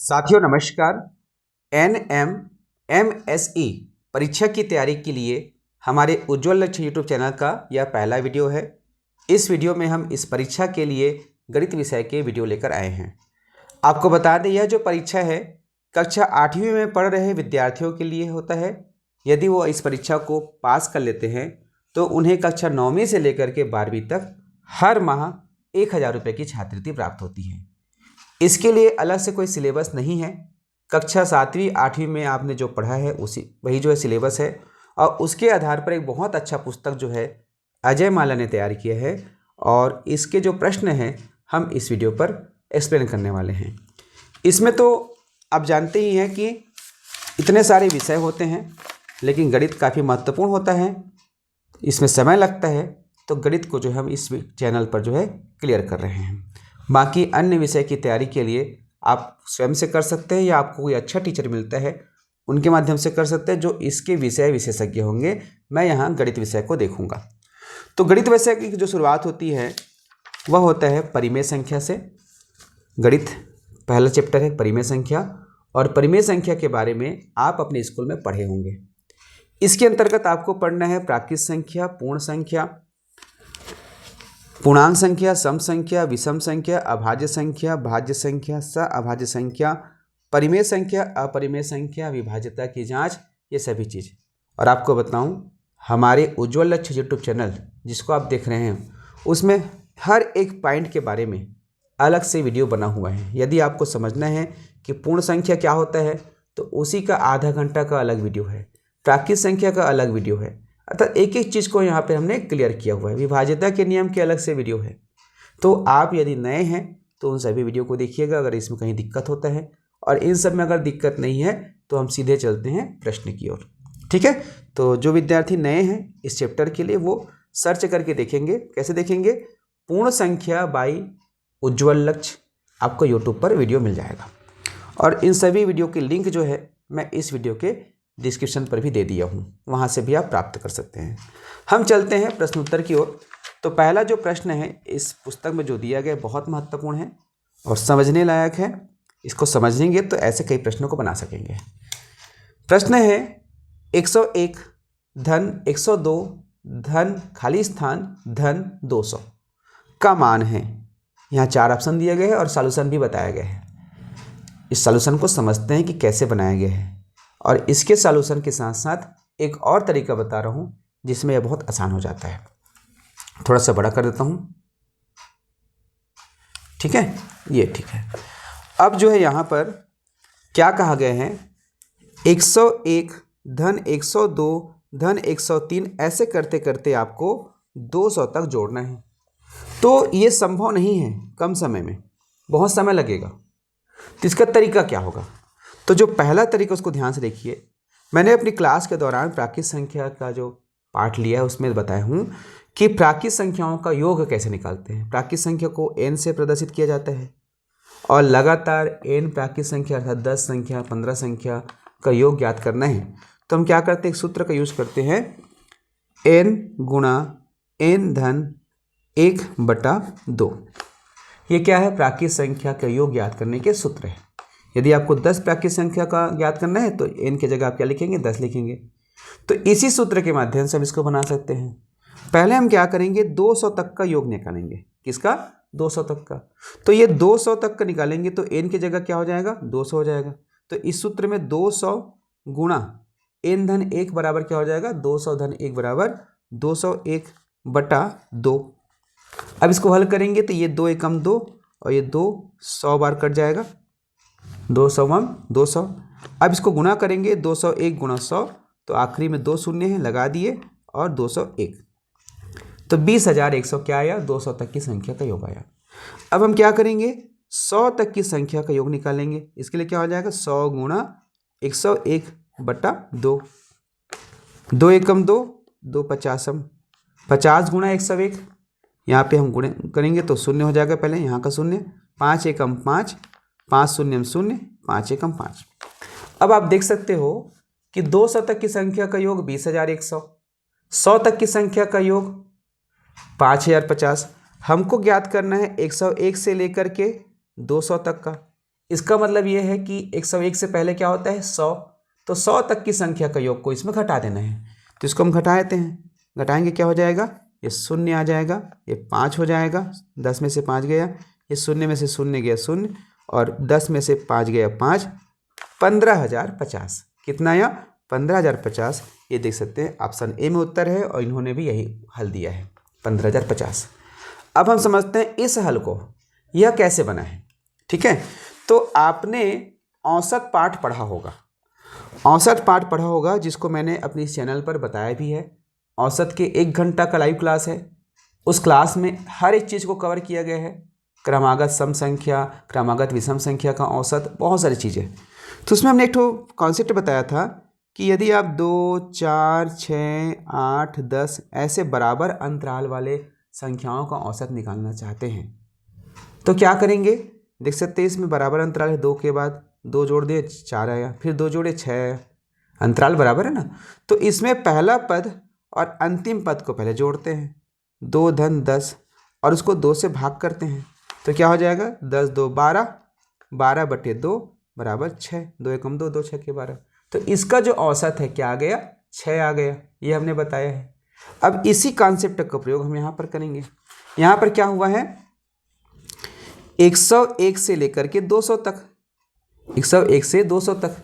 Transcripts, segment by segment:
साथियों नमस्कार। NMMSE परीक्षा की तैयारी के लिए हमारे उज्ज्वल लक्ष्य यूट्यूब चैनल का यह पहला वीडियो है। इस वीडियो में हम इस परीक्षा के लिए गणित विषय के वीडियो लेकर आए हैं। आपको बता दें, यह जो परीक्षा है कक्षा 8वीं में पढ़ रहे विद्यार्थियों के लिए होता है। यदि वो इस परीक्षा को पास कर लेते हैं तो उन्हें कक्षा 9वीं से लेकर के 12वीं तक हर माह 1000 रुपये की छात्रवृत्ति प्राप्त होती है। इसके लिए अलग से कोई सिलेबस नहीं है। कक्षा 7वीं 8वीं में आपने जो पढ़ा है वही जो है सिलेबस है, और उसके आधार पर एक बहुत अच्छा पुस्तक जो है अजय माला ने तैयार किया है, और इसके जो प्रश्न हैं हम इस वीडियो पर एक्सप्लेन करने वाले हैं। इसमें तो आप जानते ही हैं कि इतने सारे विषय होते हैं, लेकिन गणित काफ़ी महत्वपूर्ण होता है, इसमें समय लगता है। तो गणित को जो हम इस चैनल पर जो है क्लियर कर रहे हैं। बाकी अन्य विषय की तैयारी के लिए आप स्वयं से कर सकते हैं, या आपको कोई अच्छा टीचर मिलता है उनके माध्यम से कर सकते हैं जो इसके विषय विशेषज्ञ होंगे। मैं यहाँ गणित विषय को देखूँगा। तो गणित विषय की जो शुरुआत होती है वह होता है परिमेय संख्या से। गणित पहला चैप्टर है परिमेय संख्या, और परिमेय संख्या के बारे में आप अपने स्कूल में पढ़े होंगे। इसके अंतर्गत आपको पढ़ना है प्राकृत संख्या, पूर्ण संख्या, पूर्णांक संख्या, सम संख्या, विषम संख्या, अभाज्य संख्या, भाज्य संख्या, अभाज्य संख्या, परिमेय संख्या, अपरिमेय संख्या, विभाज्यता की जांच, ये सभी चीज़। और आपको बताऊं, हमारे उज्ज्वल लक्ष्य यूट्यूब चैनल जिसको आप देख रहे हैं उसमें हर एक पॉइंट के बारे में अलग से वीडियो बना हुआ है। यदि आपको समझना है कि पूर्ण संख्या क्या होता है तो उसी का आधा घंटा का अलग वीडियो है, प्राकृत संख्या का अलग वीडियो है, अर्थात एक एक चीज़ को यहाँ पे हमने क्लियर किया हुआ है। विभाज्यता के नियम के अलग से वीडियो है। तो आप यदि नए हैं तो उन सभी वीडियो को देखिएगा अगर इसमें कहीं दिक्कत होता है, और इन सब में अगर दिक्कत नहीं है तो हम सीधे चलते हैं प्रश्न की ओर। ठीक है, तो जो विद्यार्थी नए हैं इस चैप्टर के लिए वो सर्च करके देखेंगे। कैसे देखेंगे? पूर्ण संख्या बाई उज्ज्वल लक्ष्य, आपको यूट्यूब पर वीडियो मिल जाएगा। और इन सभी वीडियो की लिंक जो है मैं इस वीडियो के डिस्क्रिप्शन पर भी दे दिया हूँ, वहाँ से भी आप प्राप्त कर सकते हैं। हम चलते हैं प्रश्न उत्तर की ओर। तो पहला जो प्रश्न है इस पुस्तक में जो दिया गया बहुत महत्वपूर्ण है और समझने लायक है। इसको समझेंगे तो ऐसे कई प्रश्नों को बना सकेंगे। प्रश्न है 101 धन 102 धन खाली स्थान धन 200 का मान है। यहाँ 4 ऑप्शन दिए गए हैं और सॉल्यूशन भी बताया गया है। इस सॉल्यूशन को समझते हैं कि कैसे बनाया गया है, और इसके सॉल्यूशन के साथ साथ एक और तरीका बता रहा हूँ जिसमें यह बहुत आसान हो जाता है। थोड़ा सा बड़ा कर देता हूँ। ठीक है, ये ठीक है। अब जो है यहाँ पर क्या कहा गया है, 101 धन 102 धन 103 ऐसे करते करते आपको 200 तक जोड़ना है। तो ये संभव नहीं है कम समय में, बहुत समय लगेगा। तो इसका तरीका क्या होगा? तो जो पहला तरीका उसको ध्यान से देखिए। मैंने अपनी क्लास के दौरान प्राकृत संख्या का जो पाठ लिया है उसमें बताया हूँ कि प्राकृत संख्याओं का योग कैसे निकालते हैं। प्राकृत संख्या को n से प्रदर्शित किया जाता है, और लगातार n प्राकृत संख्या अर्थात 10 संख्या 15 संख्या का योग ज्ञात करना है। तो हम क्या करते हैं, एक सूत्र का यूज़ करते हैं, n गुणा n धन 1/2। ये क्या है? प्राकृत संख्या का योग ज्ञात करने के सूत्र है। यदि आपको 10 प्राकृत संख्या का ज्ञात करना है तो n की जगह आप क्या लिखेंगे? 10 लिखेंगे। तो इसी सूत्र के माध्यम से हम इसको बना सकते हैं। पहले हम क्या करेंगे, 200 तक का योग निकालेंगे। किसका? 200 तक का। तो ये 200 तक का निकालेंगे तो n की जगह क्या हो जाएगा? 200 हो जाएगा। तो इस सूत्र में 200 गुणा n धन 1 बराबर क्या हो जाएगा? 200 धन 1 बराबर 201/2। अब इसको हल करेंगे तो ये 2 एकम 2 और ये 2 100 बार कट जाएगा, 200 200। अब इसको गुणा करेंगे 201 गुणा 100, तो आखिरी में 2 शून्य हैं, लगा दिए, और 201। तो 20,100 क्या आया? 200 तक की संख्या का योग आया। अब हम क्या करेंगे, 100 तक की संख्या का योग निकालेंगे। इसके लिए क्या हो जाएगा? 100 गुणा 101/2, 2 एकम 2, 2 50, 50 गुणा 101। यहाँ पे हम गुणे करेंगे तो शून्य हो जाएगा, पहले यहाँ का शून्य, 5 एकम 5, 5 शून्य 0, 5 एकम 5। अब आप देख सकते हो कि 200 तक की संख्या का योग 20,100, 100 तक की संख्या का योग 5,050। हमको ज्ञात करना है 101 से लेकर के 200 तक का। इसका मतलब ये है कि 101 से पहले क्या होता है 100, तो 100 तक की संख्या का योग को इसमें घटा देना है। तो इसको हम घटा देते हैं, घटाएंगे क्या हो जाएगा, ये शून्य आ जाएगा, ये 5 हो जाएगा, 10 में से 5 गया, ये शून्य में से शून्य गया शून्य, और 10 में से 5 गया 5, 15,050। कितना आया 15,050। ये देख सकते हैं ऑप्शन ए में उत्तर है और इन्होंने भी यही हल दिया है 15,050। अब हम समझते हैं इस हल को, यह कैसे बना है। ठीक है, तो आपने औसत पाठ पढ़ा होगा, औसत पाठ पढ़ा होगा जिसको मैंने अपनी चैनल पर बताया भी है। औसत के 1 घंटा का लाइव क्लास है, उस क्लास में हर एक चीज़ को कवर किया गया है, क्रमागत सम संख्या, क्रमागत विषम संख्या का औसत, बहुत सारी चीज़ें। तो उसमें हमने एक तो कॉन्सेप्ट बताया था कि यदि आप 2, 4, 6, 8, 10 ऐसे बराबर अंतराल वाले संख्याओं का औसत निकालना चाहते हैं तो क्या करेंगे, देख सकते हैं इसमें बराबर अंतराल है, 2 के बाद 2 जोड़ दिए 4 आया, फिर 2 जोड़े 6 आया, अंतराल बराबर है ना। तो इसमें पहला पद और अंतिम पद को पहले जोड़ते हैं, 2 धन 10, और उसको 2 से भाग करते हैं, तो क्या हो जाएगा 10 2 12, 12 बटे 2 बराबर 6, 2 एकम 2, 2 6 के 12। तो इसका जो औसत है क्या आ गया, 6 आ गया, ये हमने बताया है। अब इसी कॉन्सेप्ट का प्रयोग हम यहाँ पर करेंगे। यहाँ पर क्या हुआ है, 101 से लेकर के 200 तक, 101 से 200 तक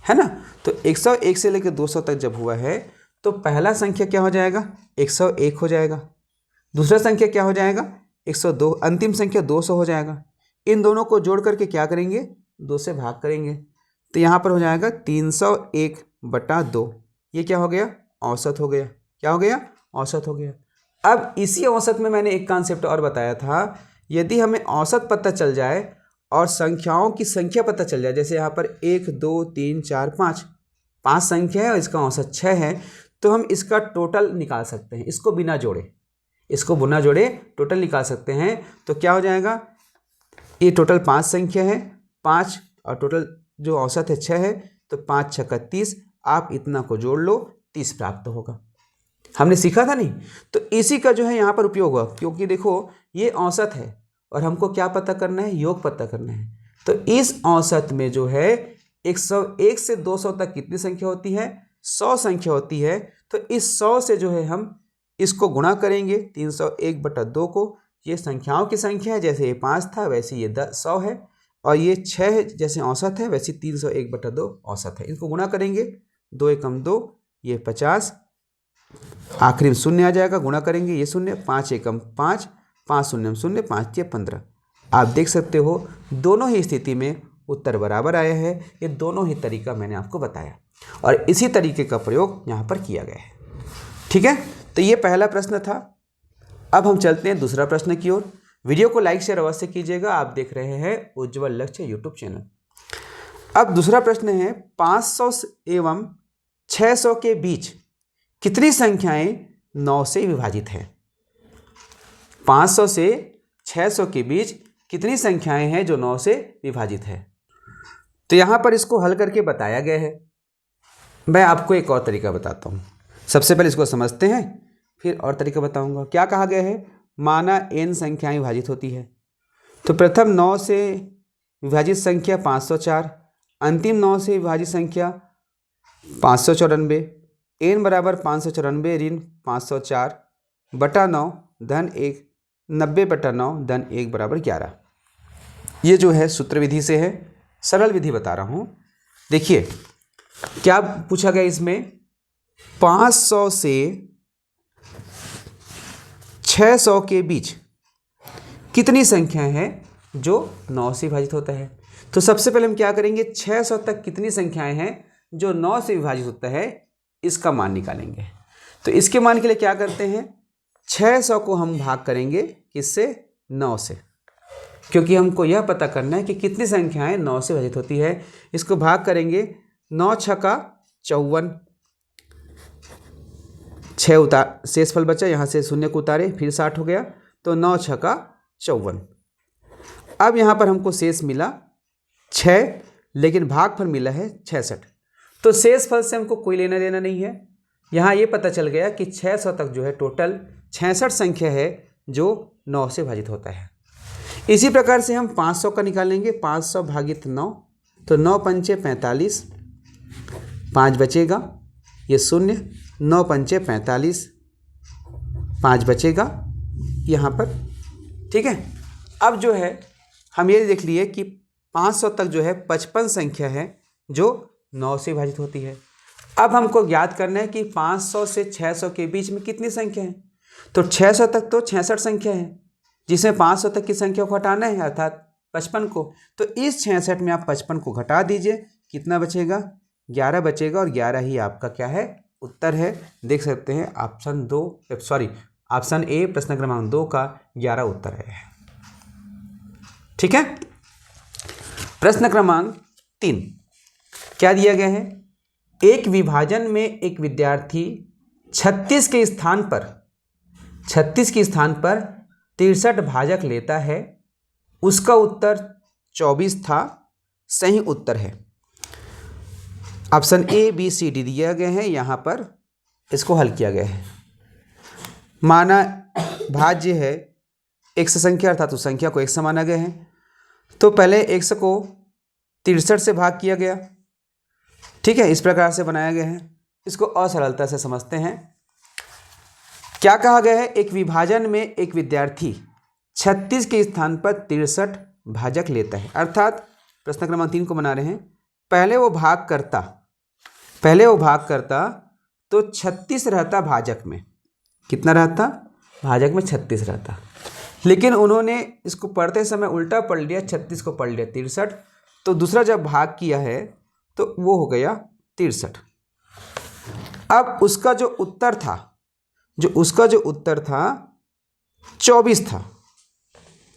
है ना। तो 101 से लेकर 200 तक जब हुआ है तो पहला संख्या क्या हो जाएगा, 101 हो जाएगा, दूसरा संख्या क्या हो जाएगा 102, अंतिम संख्या 200 हो जाएगा। इन दोनों को जोड़ करके क्या करेंगे, 2 से भाग करेंगे, तो यहाँ पर हो जाएगा 301/2। ये क्या हो गया, औसत हो गया। क्या हो गया, औसत हो गया। अब इसी औसत में मैंने एक कॉन्सेप्ट और बताया था, यदि हमें औसत पता चल जाए और संख्याओं की संख्या पता चल जाए, जैसे यहाँ पर 1 2 3 4 5 संख्या है और इसका औसत 6 है, तो हम इसका टोटल निकाल सकते हैं, इसको बिना जोड़े, इसको बिना जोड़े टोटल निकाल सकते हैं। तो क्या हो जाएगा, ये टोटल 5 संख्या है, 5 और टोटल जो औसत है 6 है, तो 5 6 का 30, आप इतना को जोड़ लो, 30 प्राप्त होगा। हमने सीखा था नहीं, तो इसी का जो है यहाँ पर उपयोग हुआ, क्योंकि देखो ये औसत है और हमको क्या पता करना है, योग पता करना है। तो इस औसत में जो है 101 से 200 तक कितनी संख्या होती है, 100 संख्या होती है। तो इस 100 से जो है हम इसको गुणा करेंगे 301/2 को, ये संख्याओं की संख्या है, जैसे ये 5 था वैसे ये 100 है, और ये 6 जैसे औसत है वैसे 301/2 औसत है। इनको गुणा करेंगे, 2 एकम 2, ये 50, आखिरी में शून्य आ जाएगा, गुणा करेंगे ये शून्य, 5 एकम 5, 5 शून्य शून्य, 5 ये 15। आप देख सकते हो दोनों ही स्थिति में उत्तर बराबर आया है। ये दोनों ही तरीका मैंने आपको बताया और इसी तरीके का प्रयोग यहाँ पर किया गया है। ठीक है, तो ये पहला प्रश्न था। अब हम चलते हैं दूसरा प्रश्न की ओर। वीडियो को लाइक शेयर अवश्य कीजिएगा। आप देख रहे हैं उज्ज्वल लक्ष्य यूट्यूब चैनल। अब दूसरा प्रश्न है, 500 एवं 600 के बीच कितनी संख्याएं 9 से विभाजित हैं। 500 से 600 के बीच कितनी संख्याएं हैं जो 9 से विभाजित है। तो यहाँ पर इसको हल करके बताया गया है। मैं आपको एक और तरीका बताता हूँ। सबसे पहले इसको समझते हैं, फिर और तरीका बताऊँगा। क्या कहा गया है, माना n संख्याएं विभाजित होती है। तो प्रथम 9 से विभाजित संख्या 504, अंतिम 9 से विभाजित संख्या 594, n बराबर 594 ऋण 504/9 धन 1, 90/9 धन 1 बराबर 11। ये जो है सूत्र विधि से है, सरल विधि बता रहा हूँ। देखिए क्या पूछा गया इसमें, 500 से 600 के बीच कितनी संख्याएं हैं जो 9 से विभाजित होता है। तो सबसे पहले हम क्या करेंगे, 600 तक कितनी संख्याएं हैं जो 9 से विभाजित होता है, इसका मान निकालेंगे। तो इसके मान के लिए क्या करते हैं, 600 को हम भाग करेंगे किससे, 9 से, क्योंकि हमको यह पता करना है कि कितनी संख्याएं 9 से विभाजित होती है। इसको भाग करेंगे, 9 6 का 54, 6 उतार, शेषफल बचा, यहाँ से शून्य को उतारे, फिर 60 हो गया, तो 9 6 का 54। अब यहाँ पर हमको शेष मिला 6, लेकिन भागफल मिला है 66। तो शेषफल से हमको कोई लेना देना नहीं है। यहाँ ये पता चल गया कि 600 तक जो है टोटल 66 संख्या है जो 9 से विभाजित होता है। इसी प्रकार से हम 500 का निकालेंगे, 500 भागित 9, तो 9 पंचे 45, 5 बचेगा, ये 0, 9 पंचे 45, 5 बचेगा यहाँ पर। ठीक है, अब जो है हम ये देख लिए कि 500 तक जो है 55 संख्या है जो 9 से विभाजित होती है। अब हमको ज्ञात करना है कि 500 से 600 के बीच में कितनी संख्या है। तो 600 तक तो 66 संख्या है, जिसमें 500 तक की संख्या को हटाना है, अर्थात 55 को। तो इस 66 में आप 55 को घटा दीजिए, कितना बचेगा, 11 बचेगा, और 11 ही आपका क्या है, उत्तर है। देख सकते हैं ऑप्शन ए प्रश्न क्रमांक 2 का 11 उत्तर है। ठीक है, प्रश्न क्रमांक 3 क्या दिया गया है, एक विभाजन में एक विद्यार्थी 36 के स्थान पर 63 भाजक लेता है, उसका उत्तर 24 था, सही उत्तर है। Option A B C D दिया गया है, यहाँ पर इसको हल किया गया है। माना भाज्य है x संख्या, अर्थात उस संख्या को x माना गया है, तो पहले x को 63 से भाग किया गया। ठीक है, इस प्रकार से बनाया गया है। इसको और सरलता से समझते हैं। क्या कहा गया है, एक विभाजन में एक विद्यार्थी 36 के स्थान पर 63 भाजक लेता है, अर्थात प्रश्न क्रमांक 3 को बना रहे हैं। पहले वो भाग करता तो 36 रहता भाजक में, कितना रहता, भाजक में 36 रहता, लेकिन उन्होंने इसको पढ़ते समय उल्टा पढ़ लिया, 36 को पढ़ लिया 63, तो दूसरा जब भाग किया है तो वो हो गया 63। अब उसका जो उत्तर था 24 था,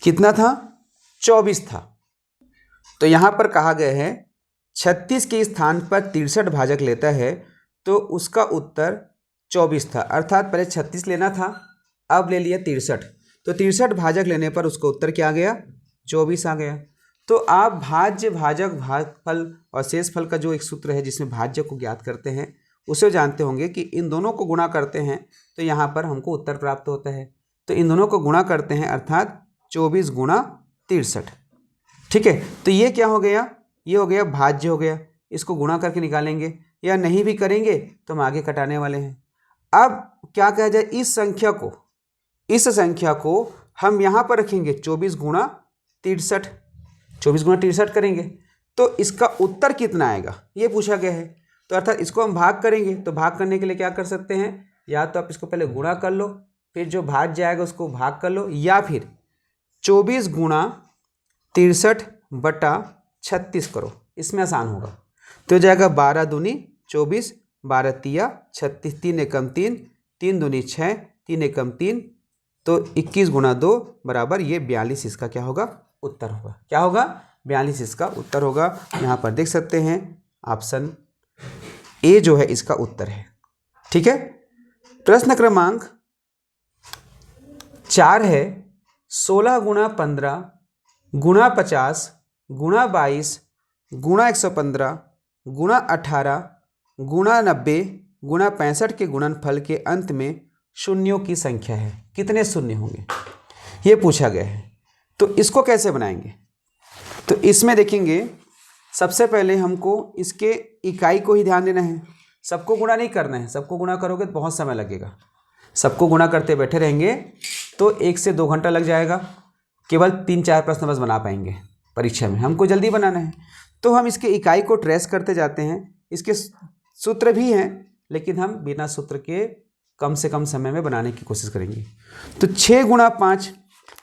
कितना था, 24 था। तो यहाँ पर कहा गया है 36 के स्थान पर 63 भाजक लेता है, तो उसका उत्तर 24 था, अर्थात पहले 36 लेना था, अब ले लिया 63, तो 63 भाजक लेने पर उसका उत्तर क्या आ गया, 24 आ गया। तो आप भाज्य, भाजक, भागफल और शेषफल का जो एक सूत्र है जिसमें भाज्य को ज्ञात करते हैं, उसे जानते होंगे कि इन दोनों को गुणा करते हैं तो यहाँ पर हमको उत्तर प्राप्त होता है। तो इन दोनों को गुणा करते हैं, अर्थात 24 गुणा 63। ठीक है, तो ये क्या हो गया, ये हो गया भाज्य हो गया। इसको गुणा करके निकालेंगे, या नहीं भी करेंगे तो हम आगे कटाने वाले हैं। अब क्या कहा जाए, इस संख्या को हम यहाँ पर रखेंगे 24 गुणा 63, 24 गुणा 63 करेंगे तो इसका उत्तर कितना आएगा, ये पूछा गया है। तो अर्थात इसको हम भाग करेंगे, तो भाग करने के लिए क्या कर सकते हैं, या तो आप इसको पहले गुणा कर लो, फिर जो भाज्य आएगा उसको भाग कर लो, या फिर 24 गुणा 63 बटा 36 करो, इसमें आसान होगा। तो जाएगा 12 दूनी 24, 12 तिया 36, 3 एकम 3, 3 दूनी 6, 3 एकम 3, तो 21 गुणा 2 बराबर ये 42 इसका क्या होगा, उत्तर होगा। क्या होगा, 42 इसका उत्तर होगा। यहाँ पर देख सकते हैं ऑप्शन ए जो है इसका उत्तर है। ठीक है, प्रश्न क्रमांक 4 है 16 गुणा 15 गुणा 50 गुणा 22 गुणा 115 गुणा 18 गुणा 90 गुणा 65 के गुणनफल के अंत में शून्यों की संख्या है, कितने शून्य होंगे, ये पूछा गया है। तो इसको कैसे बनाएंगे, तो इसमें देखेंगे सबसे पहले हमको इसके इकाई को ही ध्यान देना है, सबको गुणा नहीं करना है। सबको गुणा करोगे तो बहुत समय लगेगा, सबको गुणा करते बैठे रहेंगे तो 1 से 2 घंटा लग जाएगा, केवल 3-4 प्रश्न बस बना पाएंगे परीक्षा में, हमको जल्दी बनाना है। तो हम इसके इकाई को ट्रेस करते जाते हैं, इसके सूत्र भी हैं लेकिन हम बिना सूत्र के कम से कम समय में बनाने की कोशिश करेंगे। तो 6 गुणा 5,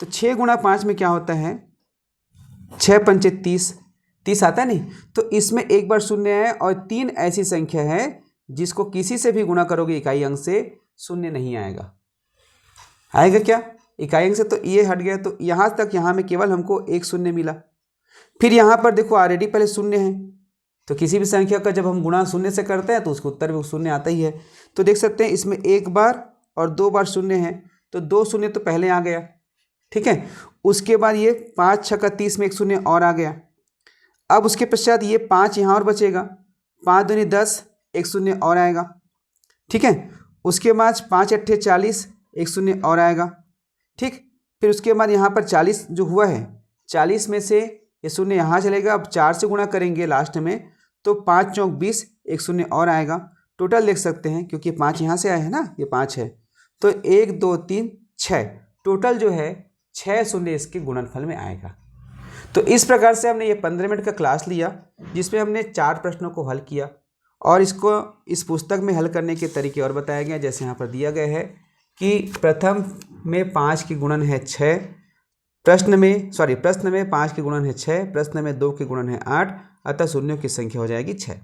तो 6 गुणा 5 में क्या होता है, 6 पंचे 30, 30 आता है नहीं, तो इसमें एक बार शून्य है, और 3 ऐसी संख्या है जिसको किसी से भी गुणा करोगे इकाई अंक से शून्य नहीं आएगा। आएगा क्या, इकाई अंक से तो ये हट गया, तो यहाँ तक, यहाँ में केवल हमको एक शून्य मिला। फिर यहाँ पर देखो ऑलरेडी पहले शून्य है, तो किसी भी संख्या का जब हम गुणा शून्य से करते हैं तो उसका उत्तर भी शून्य आता ही है। तो देख सकते हैं इसमें 1 बार और 2 बार शून्य है, तो 2 शून्य तो पहले आ गया। ठीक है, उसके बाद ये 5 6 का 30 में 1 शून्य और आ गया। अब उसके पश्चात ये 5 यहाँ और बचेगा, 5 दूनी 10, 1 शून्य और आएगा। ठीक है, उसके बाद 5 8 40, 1 शून्य और आएगा। ठीक, फिर उसके बाद यहाँ पर 40 जो हुआ है, 40 में से ये शून्य यहाँ चलेगा। अब 4 से गुणा करेंगे लास्ट में, तो 5 चौक 20, एक शून्य और आएगा। टोटल देख सकते हैं क्योंकि 5 यहाँ से आए हैं ना, ये 5 है, तो 1 2 3 6, टोटल जो है 6 शून्य इसके गुणनफल में आएगा। तो इस प्रकार से हमने ये 15 मिनट का क्लास लिया जिसमें हमने 4 प्रश्नों को हल किया और इसको इस पुस्तक में हल करने के तरीके और बताया गया। जैसे यहाँ पर दिया गया है कि प्रथम में 5 की गुणन है 6, प्रश्न में 5 के गुणन है 6, प्रश्न में 2 के गुणन है 8, अतः शून्यों की संख्या हो जाएगी 6।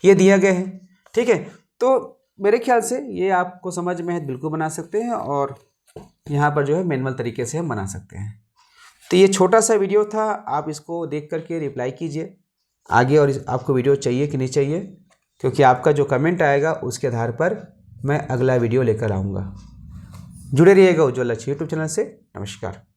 ये दिया गया है, ठीक है। तो मेरे ख्याल से ये आपको समझ में है, बिल्कुल बना सकते हैं और यहाँ पर जो है मैनुअल तरीके से हम बना सकते हैं। तो ये छोटा सा वीडियो था, आप इसको देख करके रिप्लाई कीजिए आगे, और आपको वीडियो चाहिए कि नहीं चाहिए, क्योंकि आपका जो कमेंट आएगा उसके आधार पर मैं अगला वीडियो लेकर आऊँगा। जुड़े रहिएगा उज्ज्वल लक्ष्य यूट्यूब चैनल से। नमस्कार।